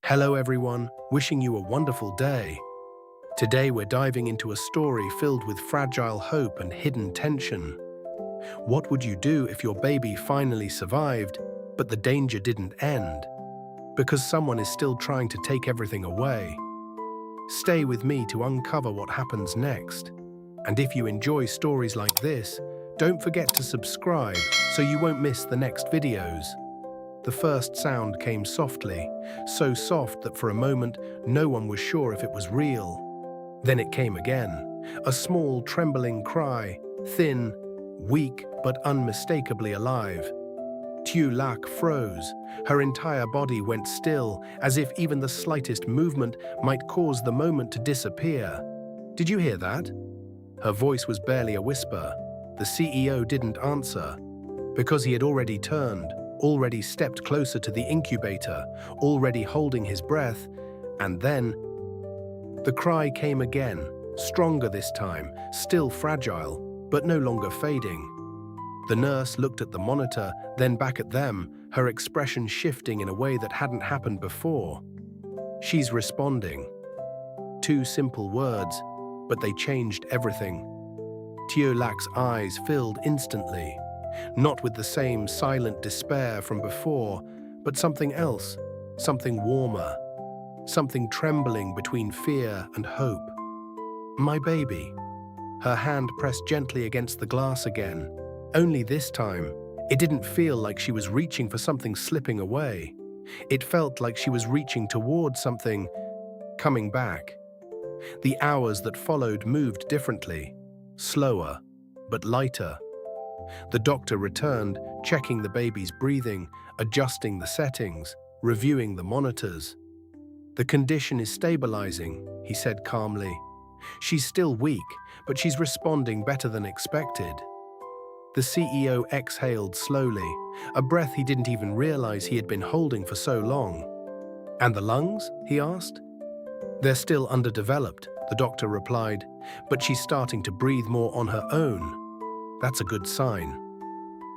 Hello everyone, wishing you a wonderful day. Today we're diving into a story filled with fragile hope and hidden tension. What would you do if your baby finally survived, but the danger didn't end? Because someone is still trying to take everything away. Stay with me to uncover what happens next. And if you enjoy stories like this, don't forget to subscribe so you won't miss the next videos. The first sound came softly, so soft that for a moment no one was sure if it was real. Then it came again, a small trembling cry, thin, weak but unmistakably alive. Tieu Lac froze. Her entire body went still, as if even the slightest movement might cause the moment to disappear. Did you hear that? Her voice was barely a whisper. The CEO didn't answer, because he had already turned, already stepped closer to the incubator, already holding his breath, and then the cry came again, stronger this time, still fragile, but no longer fading. The nurse looked at the monitor, then back at them, her expression shifting in a way that hadn't happened before. She's responding. Two simple words, but they changed everything. Tieu Lac's eyes filled instantly, not with the same silent despair from before, but something else, something warmer, something trembling between fear and hope. My baby. Her hand pressed gently against the glass again. Only this time, it didn't feel like she was reaching for something slipping away. It felt like she was reaching towards something coming back. The hours that followed moved differently, slower, but lighter. The doctor returned, checking the baby's breathing, adjusting the settings, reviewing the monitors. The condition is stabilizing, he said calmly. She's still weak, but she's responding better than expected. The CEO exhaled slowly, a breath he didn't even realize he had been holding for so long. And the lungs? He asked. They're still underdeveloped, the doctor replied, but she's starting to breathe more on her own. That's a good sign.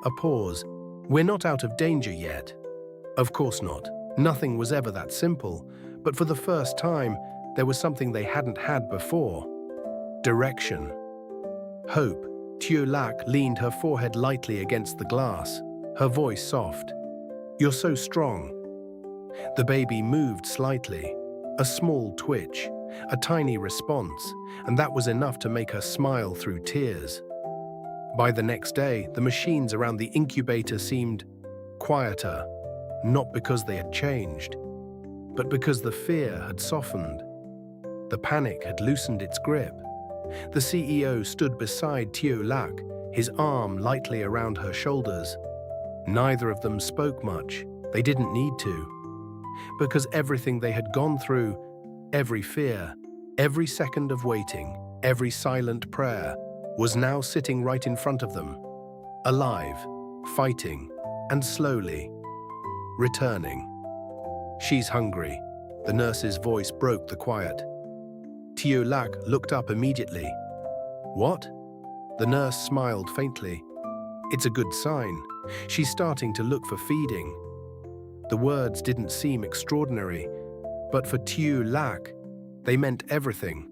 A pause. We're not out of danger yet. Of course not. Nothing was ever that simple, but for the first time, there was something they hadn't had before. Direction. Hope. Tieu Lac leaned her forehead lightly against the glass, her voice soft. You're so strong. The baby moved slightly, a small twitch, a tiny response, and that was enough to make her smile through tears. By the next day, the machines around the incubator seemed quieter, not because they had changed, but because the fear had softened. The panic had loosened its grip. The CEO stood beside Tieu Lac, his arm lightly around her shoulders. Neither of them spoke much. They didn't need to. Because everything they had gone through, every fear, every second of waiting, every silent prayer, was now sitting right in front of them. Alive, fighting, and slowly returning. She's hungry. The nurse's voice broke the quiet. Tieu Lac looked up immediately. What? The nurse smiled faintly. It's a good sign. She's starting to look for feeding. The words didn't seem extraordinary, but for Tieu Lac, they meant everything.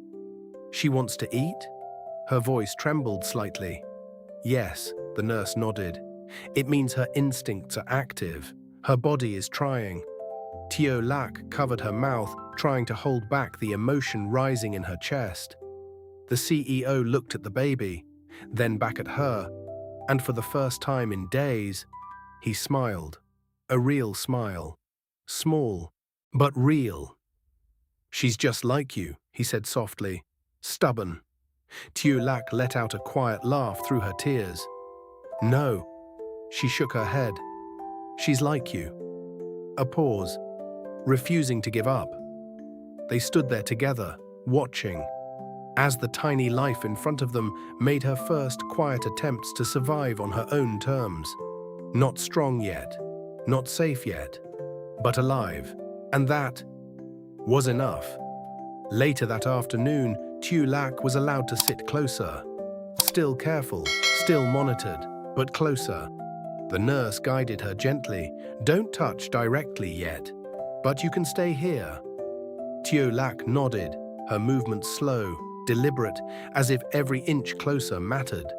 She wants to eat? Her voice trembled slightly. Yes, the nurse nodded. It means her instincts are active. Her body is trying. Tieu Lac covered her mouth, trying to hold back the emotion rising in her chest. The CEO looked at the baby, then back at her, and for the first time in days, he smiled. A real smile. Small, but real. She's just like you, he said softly. Stubborn. Tieu Lac let out a quiet laugh through her tears. No. She shook her head. She's like you. A pause. Refusing to give up. They stood there together, watching, as the tiny life in front of them made her first quiet attempts to survive on her own terms. Not strong yet, not safe yet, but alive. And that was enough. Later that afternoon, Tieu Lac was allowed to sit closer. Still careful, still monitored, but closer. The nurse guided her gently. Don't touch directly yet. But you can stay here. Tieu Lac nodded, her movements slow, deliberate, as if every inch closer mattered.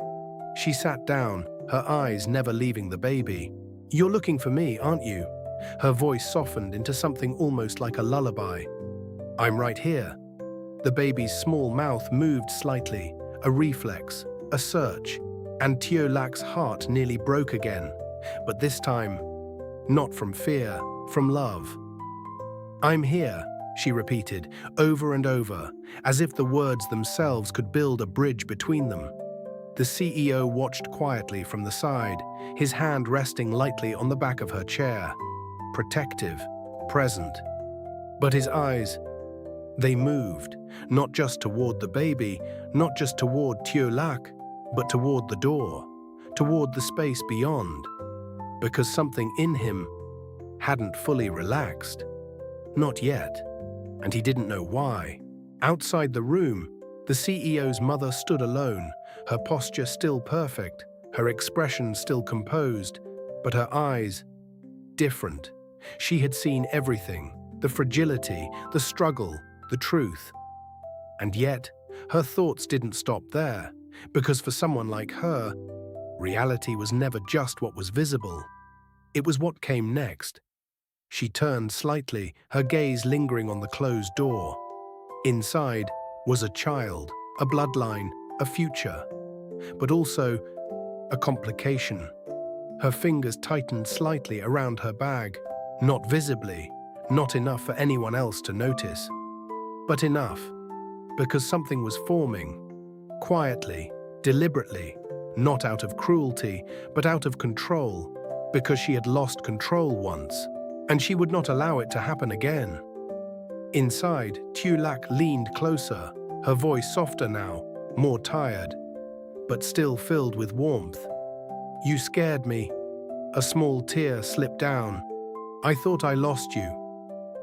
She sat down, her eyes never leaving the baby. "You're looking for me, aren't you?" Her voice softened into something almost like a lullaby. "I'm right here." The baby's small mouth moved slightly, a reflex, a search, and Tieu Lac's heart nearly broke again, but this time, not from fear, from love. "I'm here," she repeated, over and over, as if the words themselves could build a bridge between them. The CEO watched quietly from the side, his hand resting lightly on the back of her chair. Protective, present. But his eyes, they moved, not just toward the baby, not just toward Tieu Lac, but toward the door, toward the space beyond, because something in him hadn't fully relaxed. Not yet, and he didn't know why. Outside the room, the CEO's mother stood alone, her posture still perfect, her expression still composed, but her eyes different. She had seen everything, the fragility, the struggle, the truth. And yet, her thoughts didn't stop there, because for someone like her, reality was never just what was visible. It was what came next. She turned slightly, her gaze lingering on the closed door. Inside was a child, a bloodline, a future, but also a complication. Her fingers tightened slightly around her bag, not visibly, not enough for anyone else to notice, but enough, because something was forming, quietly, deliberately, not out of cruelty, but out of control, because she had lost control once, and she would not allow it to happen again. Inside, Tieu Lac leaned closer, her voice softer now, more tired, but still filled with warmth. "You scared me." A small tear slipped down. "I thought I lost you."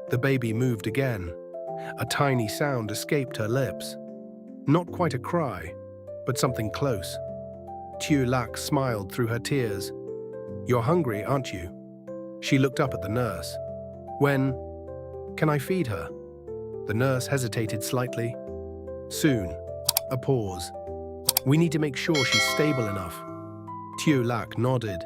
The baby moved again. A tiny sound escaped her lips. Not quite a cry, but something close. Tieu Lac smiled through her tears. "You're hungry, aren't you?" She looked up at the nurse. "When can I feed her?" The nurse hesitated slightly. "Soon." A pause. "We need to make sure she's stable enough." Tieu Lac nodded.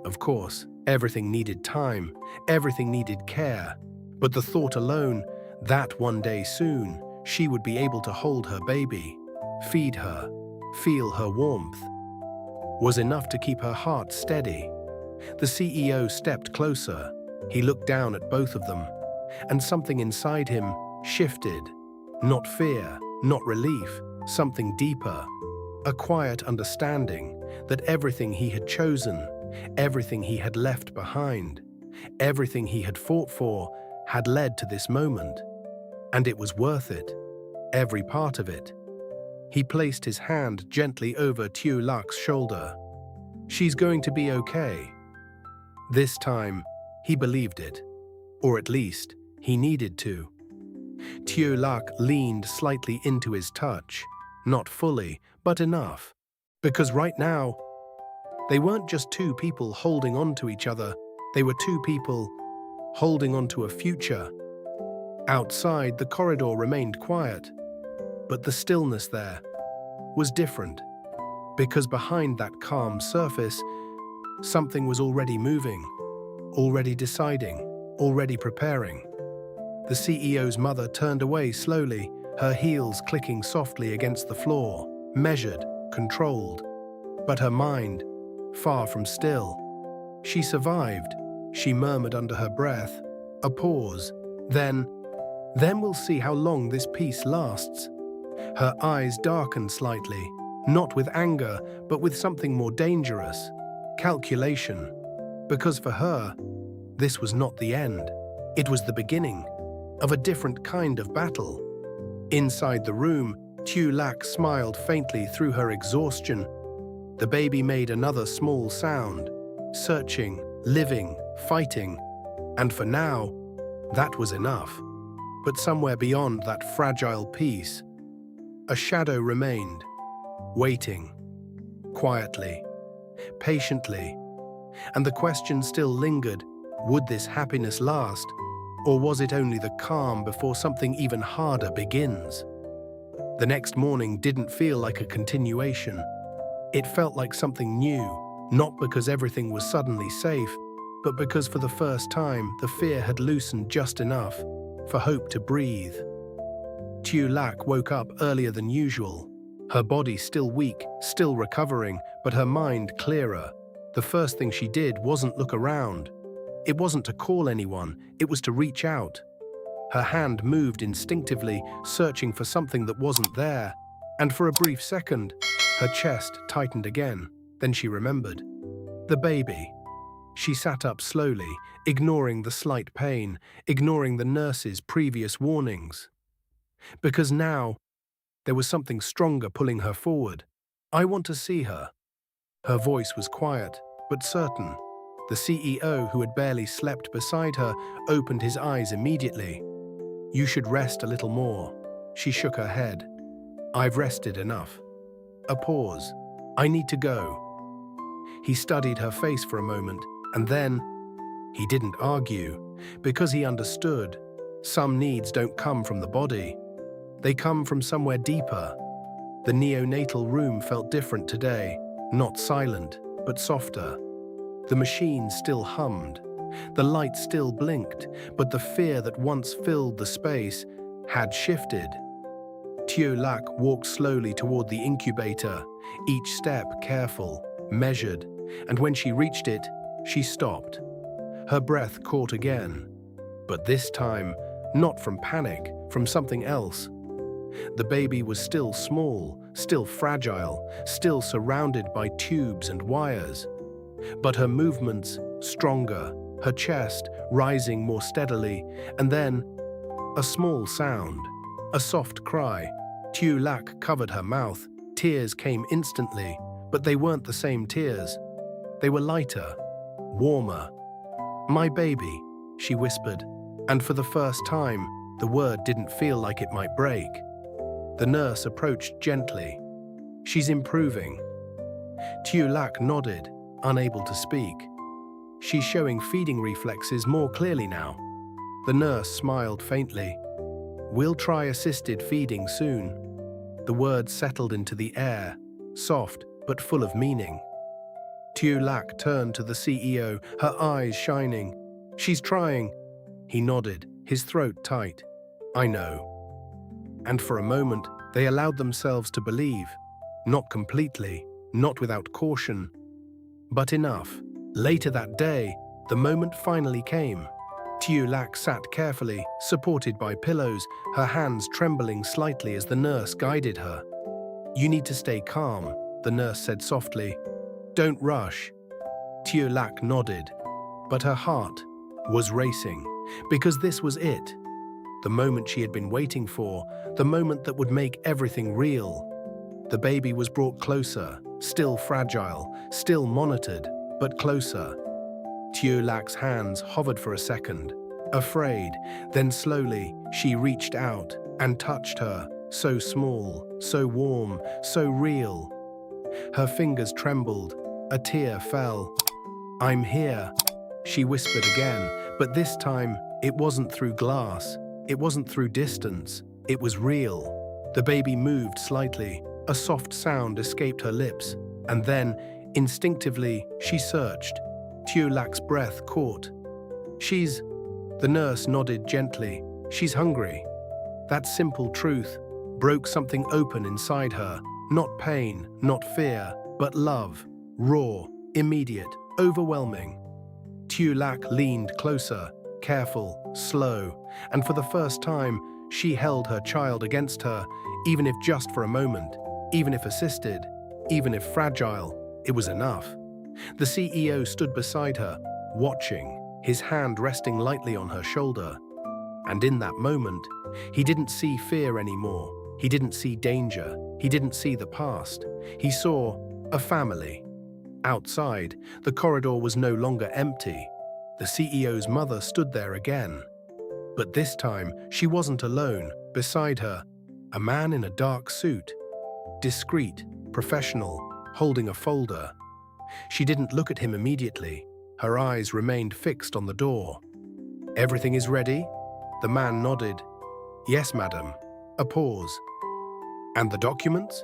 Of course, everything needed time, everything needed care, but the thought alone, that one day soon, she would be able to hold her baby, feed her, feel her warmth, was enough to keep her heart steady. The CEO stepped closer. He looked down at both of them, and something inside him shifted. Not fear, not relief, something deeper. A quiet understanding that everything he had chosen, everything he had left behind, everything he had fought for, had led to this moment. And it was worth it, every part of it. He placed his hand gently over Tieu Lac's shoulder. "She's going to be okay." This time, he believed it, or at least, he needed to. Tieu Lac leaned slightly into his touch, not fully, but enough. Because right now, they weren't just two people holding on to each other, they were two people holding on to a future. Outside, the corridor remained quiet, but the stillness there was different, because behind that calm surface, something was already moving, already deciding, already preparing. The CEO's mother turned away slowly, her heels clicking softly against the floor, measured, controlled. But her mind, far from still. "She survived," she murmured under her breath. A pause. Then we'll see how long this peace lasts." Her eyes darkened slightly, not with anger, but with something more dangerous. Calculation. Because for her, this was not the end. It was the beginning of a different kind of battle. Inside the room, Tieu Lac smiled faintly through her exhaustion. The baby made another small sound, searching, living, fighting. And for now, that was enough. But somewhere beyond that fragile peace, a shadow remained, waiting, quietly, patiently. And the question still lingered, would this happiness last? Or was it only the calm before something even harder begins? The next morning didn't feel like a continuation. It felt like something new, not because everything was suddenly safe, but because for the first time the fear had loosened just enough for hope to breathe. Tieu Lac woke up earlier than usual. Her body still weak, still recovering, but her mind clearer. The first thing she did wasn't look around. It wasn't to call anyone, it was to reach out. Her hand moved instinctively, searching for something that wasn't there, and for a brief second, her chest tightened again. Then she remembered. The baby. She sat up slowly, ignoring the slight pain, ignoring the nurse's previous warnings. Because now, there was something stronger pulling her forward. I want to see her. Her voice was quiet, but certain. The CEO, who had barely slept beside her, opened his eyes immediately. You should rest a little more. She shook her head. I've rested enough. A pause. I need to go. He studied her face for a moment, and then he didn't argue, because he understood. Some needs don't come from the body. They come from somewhere deeper. The neonatal room felt different today, not silent, but softer. The machine still hummed. The light still blinked, but the fear that once filled the space had shifted. Tieu Lac walked slowly toward the incubator, each step careful, measured, and when she reached it, she stopped. Her breath caught again, but this time, not from panic, from something else. The baby was still small, still fragile, still surrounded by tubes and wires. But her movements stronger, her chest rising more steadily, and then a small sound, a soft cry. Tieu Lac covered her mouth. Tears came instantly, but they weren't the same tears. They were lighter, warmer. My baby, she whispered, and for the first time, the word didn't feel like it might break. The nurse approached gently. She's improving. Tieu Lac nodded, unable to speak. She's showing feeding reflexes more clearly now. The nurse smiled faintly. We'll try assisted feeding soon. The words settled into the air, soft but full of meaning. Tieu Lac turned to the CEO, her eyes shining. She's trying. He nodded, his throat tight. I know. And for a moment, they allowed themselves to believe. Not completely, not without caution, but enough. Later that day, the moment finally came. Tieu Lac sat carefully, supported by pillows, her hands trembling slightly as the nurse guided her. You need to stay calm, the nurse said softly. Don't rush. Tieu Lac nodded, but her heart was racing, because this was it. The moment she had been waiting for, the moment that would make everything real. The baby was brought closer, still fragile, still monitored, but closer. Tieu Lac's hands hovered for a second, afraid. Then slowly, she reached out and touched her, so small, so warm, so real. Her fingers trembled, a tear fell. I'm here, she whispered again, but this time it wasn't through glass, it wasn't through distance, it was real. The baby moved slightly, a soft sound escaped her lips, and then, instinctively, she searched. Tieu Lac's breath caught. The nurse nodded gently. She's hungry. That simple truth broke something open inside her. Not pain, not fear, but love. Raw, immediate, overwhelming. Tieu Lac leaned closer, careful, slow, and for the first time, she held her child against her, even if just for a moment, even if assisted, even if fragile, it was enough. The CEO stood beside her, watching, his hand resting lightly on her shoulder. And in that moment, he didn't see fear anymore. He didn't see danger. He didn't see the past. He saw a family. Outside, the corridor was no longer empty. The CEO's mother stood there again. But this time, she wasn't alone. Beside her, a man in a dark suit. Discreet, professional, holding a folder. She didn't look at him immediately. Her eyes remained fixed on the door. Everything is ready? The man nodded. Yes, madam. A pause. And the documents?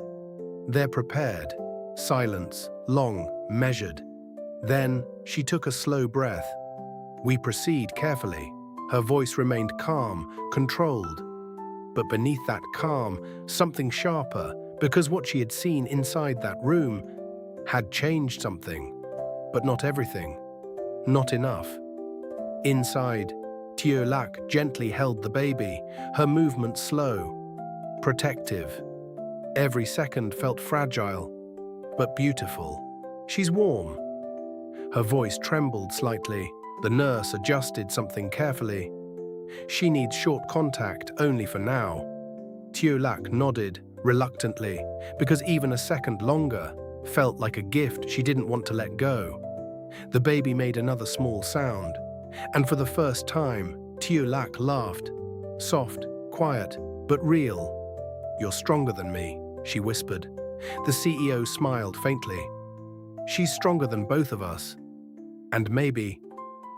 They're prepared. Silence, long, measured. Then she took a slow breath. We proceed carefully. Her voice remained calm, controlled. But beneath that calm, something sharper, because what she had seen inside that room had changed something. But not everything. Not enough. Inside, Tieu Lac gently held the baby, her movement slow, protective. Every second felt fragile, but beautiful. She's warm. Her voice trembled slightly. The nurse adjusted something carefully. She needs short contact only for now. Tieu Lac nodded reluctantly, because even a second longer felt like a gift she didn't want to let go. The baby made another small sound, and for the first time, Tieu Lac laughed. Soft, quiet, but real. You're stronger than me, she whispered. The CEO smiled faintly. She's stronger than both of us. And maybe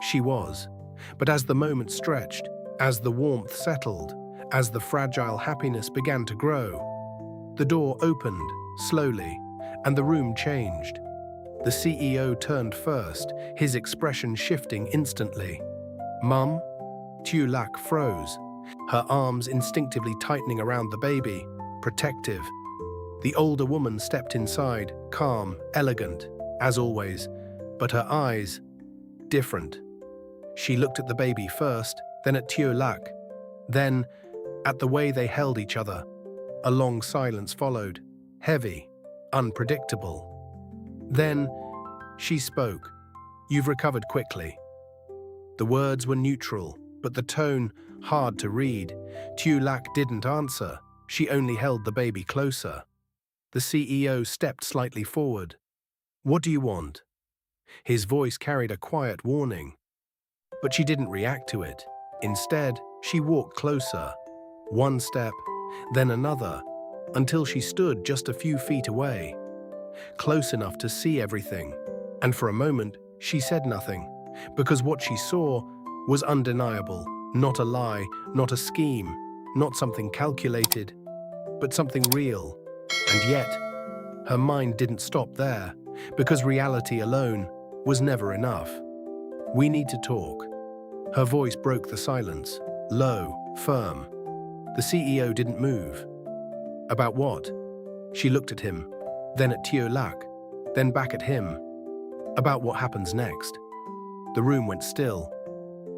she was. But as the moment stretched, as the warmth settled, as the fragile happiness began to grow, the door opened, slowly, and the room changed. The CEO turned first, his expression shifting instantly. Mum? Tieu Lac froze, her arms instinctively tightening around the baby, protective. The older woman stepped inside, calm, elegant, as always, but her eyes, different. She looked at the baby first, then at Tieu Lac, then at the way they held each other. A long silence followed, heavy, unpredictable. Then she spoke. You've recovered quickly. The words were neutral, but the tone hard to read. Tieu Lac didn't answer. She only held the baby closer. The CEO stepped slightly forward. What do you want? His voice carried a quiet warning. But she didn't react to it. Instead, she walked closer. One step, then another, until she stood just a few feet away, close enough to see everything. And for a moment, she said nothing, because what she saw was undeniable. Not a lie, not a scheme, not something calculated, but something real. And yet, her mind didn't stop there, because reality alone was never enough. We need to talk. Her voice broke the silence, low, firm. The CEO didn't move. About what? She looked at him, then at Tieu Lac, then back at him. About what happens next. The room went still,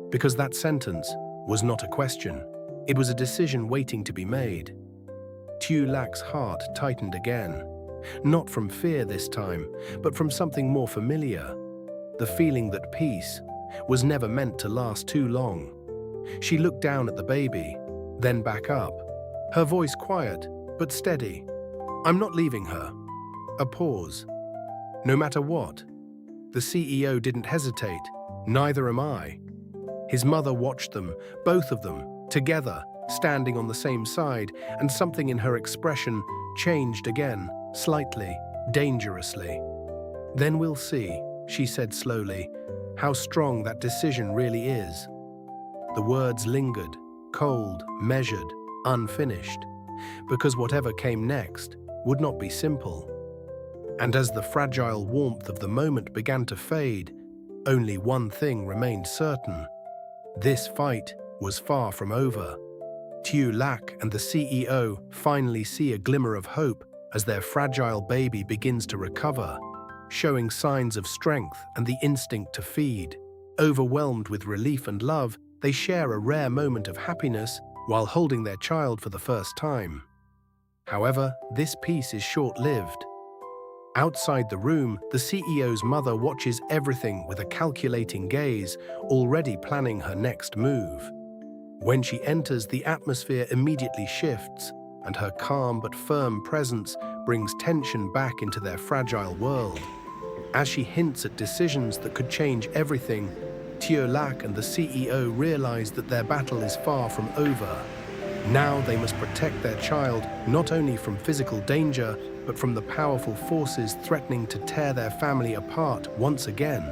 because that sentence was not a question. It was a decision waiting to be made. Tieu Lac's heart tightened again, not from fear this time, but from something more familiar, the feeling that peace was never meant to last too long. She looked down at the baby, then back up, her voice quiet but steady. I'm not leaving her. A pause. No matter what. The CEO didn't hesitate, neither am I. His mother watched them, both of them, together, standing on the same side, and something in her expression changed again, slightly, dangerously. Then we'll see, she said slowly, how strong that decision really is. The words lingered, cold, measured, unfinished, because whatever came next would not be simple. And as the fragile warmth of the moment began to fade, only one thing remained certain. This fight was far from over. Tieu Lac and the CEO finally see a glimmer of hope as their fragile baby begins to recover, showing signs of strength and the instinct to feed. Overwhelmed with relief and love, they share a rare moment of happiness while holding their child for the first time. However, this peace is short-lived. Outside the room, the CEO's mother watches everything with a calculating gaze, already planning her next move. When she enters, the atmosphere immediately shifts, and her calm but firm presence brings tension back into their fragile world. As she hints at decisions that could change everything, Tieu Lac and the CEO realize that their battle is far from over. Now they must protect their child not only from physical danger, but from the powerful forces threatening to tear their family apart once again.